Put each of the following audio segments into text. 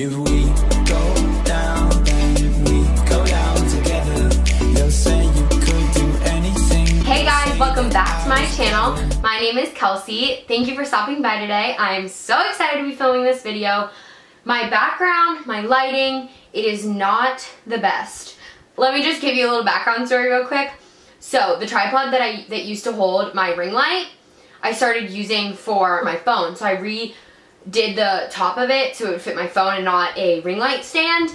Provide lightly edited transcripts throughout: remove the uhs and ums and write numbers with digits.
If we go down, then if we go down together, they'll say you could do anything. Hey guys, welcome back to my channel. My name is Kelsey. Thank you for stopping by today. I'm so excited to be filming this video. My background, my lighting, it is not the best. Let me just give you a little background story real quick. So the tripod that used to hold my ring light, I started using for my phone. So I redid the top of it so it would fit my phone and not a ring light stand.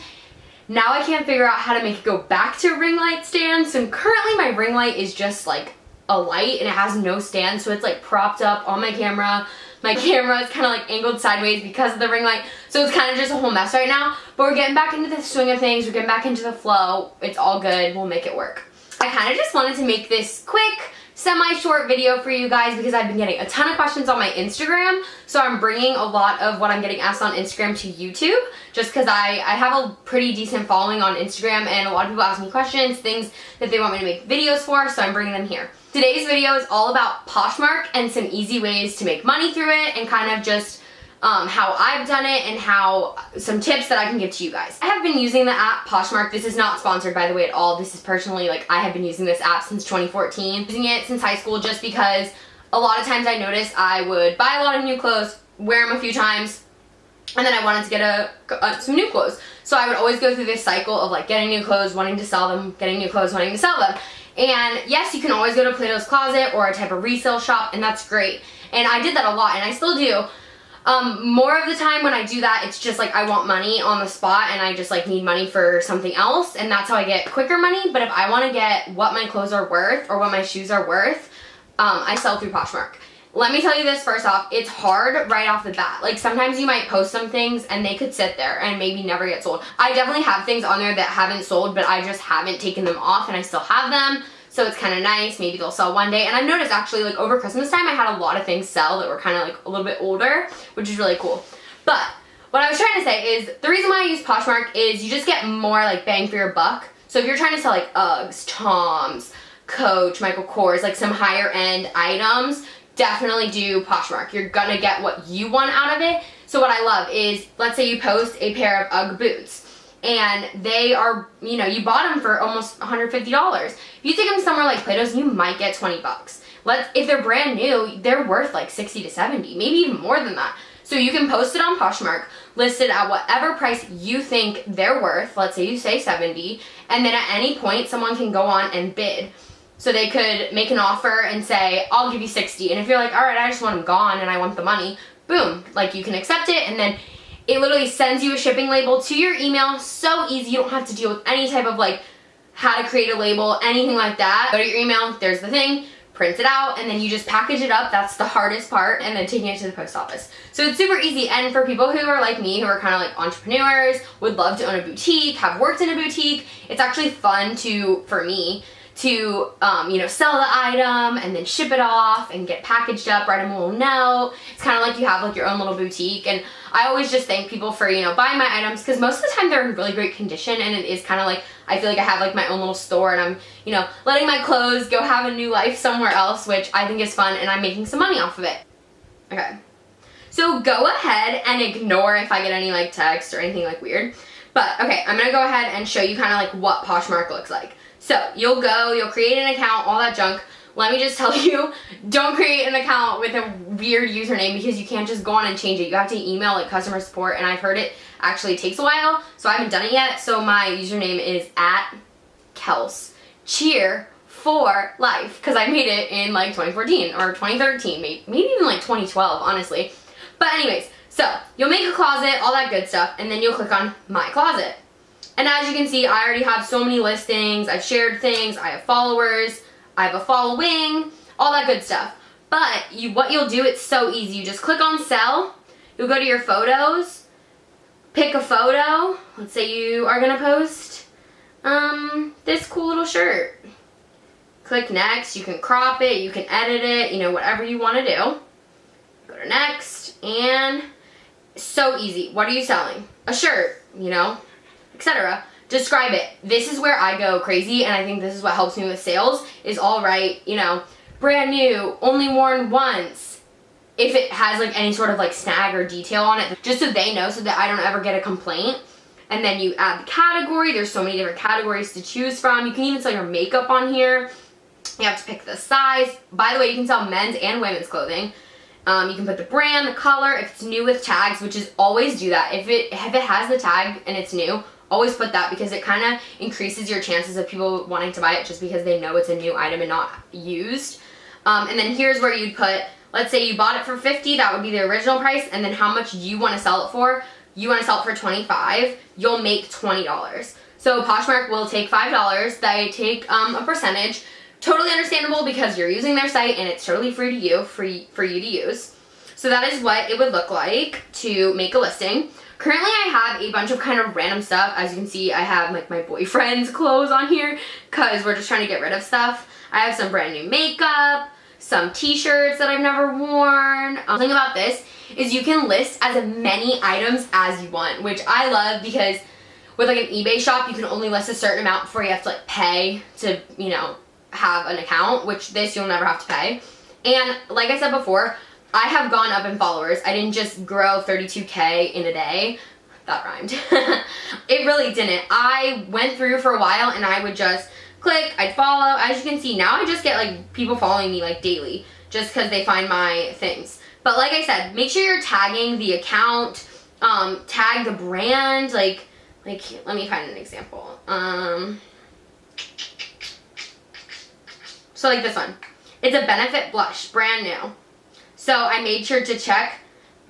Now I can't figure out how to make it go back to a ring light stand. So currently my ring light is just like a light and it has no stand. So it's like propped up on my camera. My camera is kind of like angled sideways because of the ring light. So it's kind of just a whole mess right now. But we're getting back into the swing of things. We're getting back into the flow. It's all good. We'll make it work. I kind of just wanted to make this quick, semi-short video for you guys because I've been getting a ton of questions on my Instagram. So I'm bringing a lot of what I'm getting asked on Instagram to YouTube just because I have a pretty decent following on Instagram and a lot of people ask me questions, things that they want me to make videos for, so I'm bringing them here. Today's video is all about Poshmark and some easy ways to make money through it and kind of just how I've done it and how some tips that I can give to you guys. I have been using the app Poshmark. This is not sponsored by the way at all. This is personally like I have been using this app since 2014. Using it since high school just because a lot of times I noticed I would buy a lot of new clothes, wear them a few times, and then I wanted to get some new clothes. So I would always go through this cycle of like getting new clothes, wanting to sell them, getting new clothes, wanting to sell them. And yes, you can always go to Plato's Closet or a type of resale shop and that's great. And I did that a lot and I still do. More of the time when I do that, it's just like I want money on the spot and I just like need money for something else and that's how I get quicker money. But if I want to get what my clothes are worth or what my shoes are worth, I sell through Poshmark. Let me tell you this first off, it's hard right off the bat. Like sometimes you might post some things and they could sit there and maybe never get sold. I definitely have things on there that haven't sold, but I just haven't taken them off and I still have them. So it's kind of nice. Maybe they'll sell one day. And I've noticed actually like over Christmas time, I had a lot of things sell that were kind of like a little bit older, which is really cool. But what I was trying to say is the reason why I use Poshmark is you just get more like bang for your buck. So if you're trying to sell like Uggs, Toms, Coach, Michael Kors, like some higher end items, definitely do Poshmark. You're gonna get what you want out of it. So what I love is, let's say you post a pair of Ugg boots and they are, you know, you bought them for almost $150. If you take them somewhere like Plato's, you might get 20 bucks. If they're brand new, they're worth like 60 to 70, maybe even more than that. So you can post it on Poshmark, list it at whatever price you think they're worth. Let's say you say 70, and then at any point someone can go on and bid. So they could make an offer and say, I'll give you 60. And if you're like, all right, I just want them gone and I want the money, boom, like you can accept it. And then it literally sends you a shipping label to your email. So easy. You don't have to deal with any type of like how to create a label, anything like that. Go to your email, there's the thing, print it out, and then you just package it up. That's the hardest part. And then taking it to the post office. So it's super easy. And for people who are like me, who are kind of like entrepreneurs, would love to own a boutique, have worked in a boutique, it's actually fun for me to you know, sell the item and then ship it off and get packaged up, write them a little note. It's kind of like you have like your own little boutique. And I always just thank people for, you know, buying my items because most of the time they're in really great condition and it is kind of like I feel like I have like my own little store and I'm, you know, letting my clothes go have a new life somewhere else, which I think is fun and I'm making some money off of it. Okay, so go ahead and ignore if I get any like text or anything like weird. But okay, I'm gonna go ahead and show you kind of like what Poshmark looks like. So you'll create an account, all that junk. Let me just tell you, don't create an account with a weird username because you can't just go on and change it. You have to email like customer support and I've heard it actually takes a while, so I haven't done it yet. So my username is @KelsCheer4Life because I made it in like 2014 or 2013, maybe even like 2012, honestly. But anyways, so you'll make a closet, all that good stuff, and then you'll click on My Closet. And as you can see, I already have so many listings, I've shared things, I have followers, I have a following, all that good stuff. But what you'll do, it's so easy. You just click on sell, you'll go to your photos, pick a photo. Let's say you are gonna post this cool little shirt. Click next, you can crop it, you can edit it, you know, whatever you wanna do. Go to next, and so easy. What are you selling? A shirt, you know, etc. Describe it. This is where I go crazy and I think this is what helps me with sales is all right, you know, brand new, only worn once, if it has like any sort of like snag or detail on it, just so they know, so that I don't ever get a complaint. And then you add the category. There's so many different categories to choose from. You can even sell your makeup on here. You have to pick the size. By the way, you can sell men's and women's clothing. You can put the brand, the color, if it's new with tags, which is always do that. If it has the tag and it's new, always put that, because it kind of increases your chances of people wanting to buy it just because they know it's a new item and not used. And then here's where you'd put, let's say you bought it for $50, that would be the original price, and then how much you want to sell it for. You want to sell it for $25, you'll make $20. So Poshmark will take $5, they take a percentage. Totally understandable, because you're using their site and it's totally free to you, free for you to use. So that is what it would look like to make a listing. Currently I have a bunch of kind of random stuff. As you can see, I have like my boyfriend's clothes on here because we're just trying to get rid of stuff. I have some brand new makeup, some t-shirts that I've never worn. The thing about this is you can list as many items as you want, which I love, because with like an eBay shop, you can only list a certain amount before you have to like pay to, you know, have an account, which this you'll never have to pay. And like I said before, I have gone up in followers. I didn't just grow 32K in a day. That rhymed. It really didn't. I went through for a while and I would just click, I'd follow. As you can see, now I just get like people following me like daily just because they find my things. But like I said, make sure you're tagging the account, tag the brand, like let me find an example. So like this one, it's a Benefit blush, brand new. So I made sure to check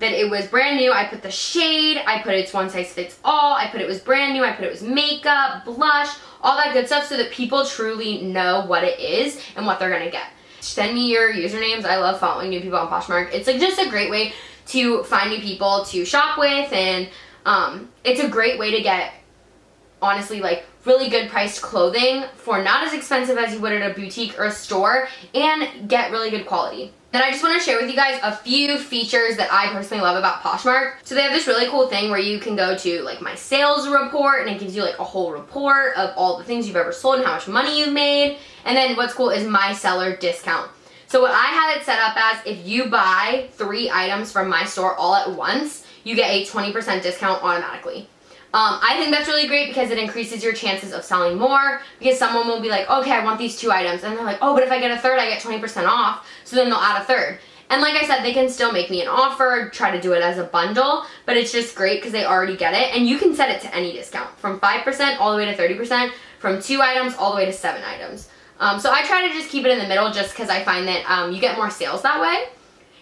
that it was brand new. I put the shade, I put it's one size fits all, I put it was brand new, I put it was makeup, blush, all that good stuff, so that people truly know what it is and what they're gonna get. Send me your usernames. I love following new people on Poshmark. It's like just a great way to find new people to shop with, and it's a great way to get, honestly, like really good priced clothing for not as expensive as you would at a boutique or a store, and get really good quality. Then I just want to share with you guys a few features that I personally love about Poshmark. So they have this really cool thing where you can go to like my sales report, and it gives you like a whole report of all the things you've ever sold and how much money you've made. And then what's cool is my seller discount. So what I have it set up as, if you buy 3 items from my store all at once, you get a 20% discount automatically. I think that's really great because it increases your chances of selling more, because someone will be like, okay, I want these 2 items, and they're like, oh, but if I get a third, I get 20% off, so then they'll add a third. And like I said, they can still make me an offer, try to do it as a bundle, but it's just great because they already get it, and you can set it to any discount, from 5% all the way to 30%, from 2 items all the way to 7 items. So I try to just keep it in the middle, just because I find that you get more sales that way.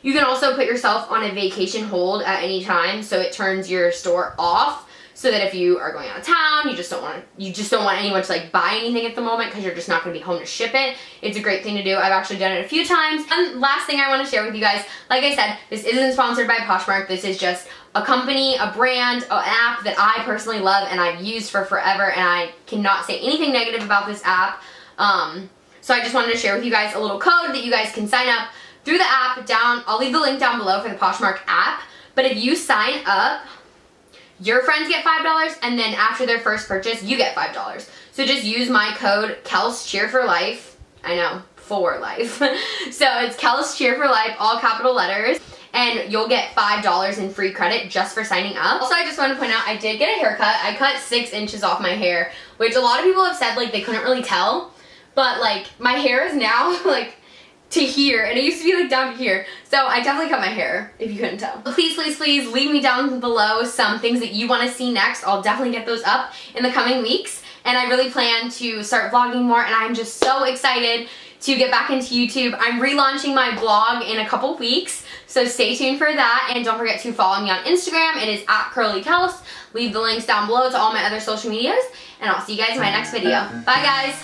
You can also put yourself on a vacation hold at any time, so it turns your store off, so that if you are going out of town, you just don't want anyone to like buy anything at the moment because you're just not going to be home to ship it. It's a great thing to do. I've actually done it a few times. And last thing I want to share with you guys, like I said, this isn't sponsored by Poshmark. This is just a company, a brand, an app that I personally love and I've used for forever, and I cannot say anything negative about this app. So I just wanted to share with you guys a little code that you guys can sign up through the app. I'll leave the link down below for the Poshmark app. But if you sign up, your friends get $5, and then after their first purchase, you get $5. So just use my code KelsCheer4Life. I know, for life. So it's KelsCheer4Life, all capital letters, and you'll get $5 in free credit just for signing up. Also, I just want to point out, I did get a haircut. I cut 6 inches off my hair, which a lot of people have said like they couldn't really tell, but like my hair is now like to here, and it used to be like down to here. So I definitely cut my hair, if you couldn't tell. Please, please, please leave me down below some things that you want to see next. I'll definitely get those up in the coming weeks, and I really plan to start vlogging more, and I'm just so excited to get back into YouTube. I'm relaunching my blog in a couple weeks, so stay tuned for that, and don't forget to follow me on Instagram. It is @Curlykels. Leave the links down below to all my other social medias, and I'll see you guys in my next video. Bye, guys.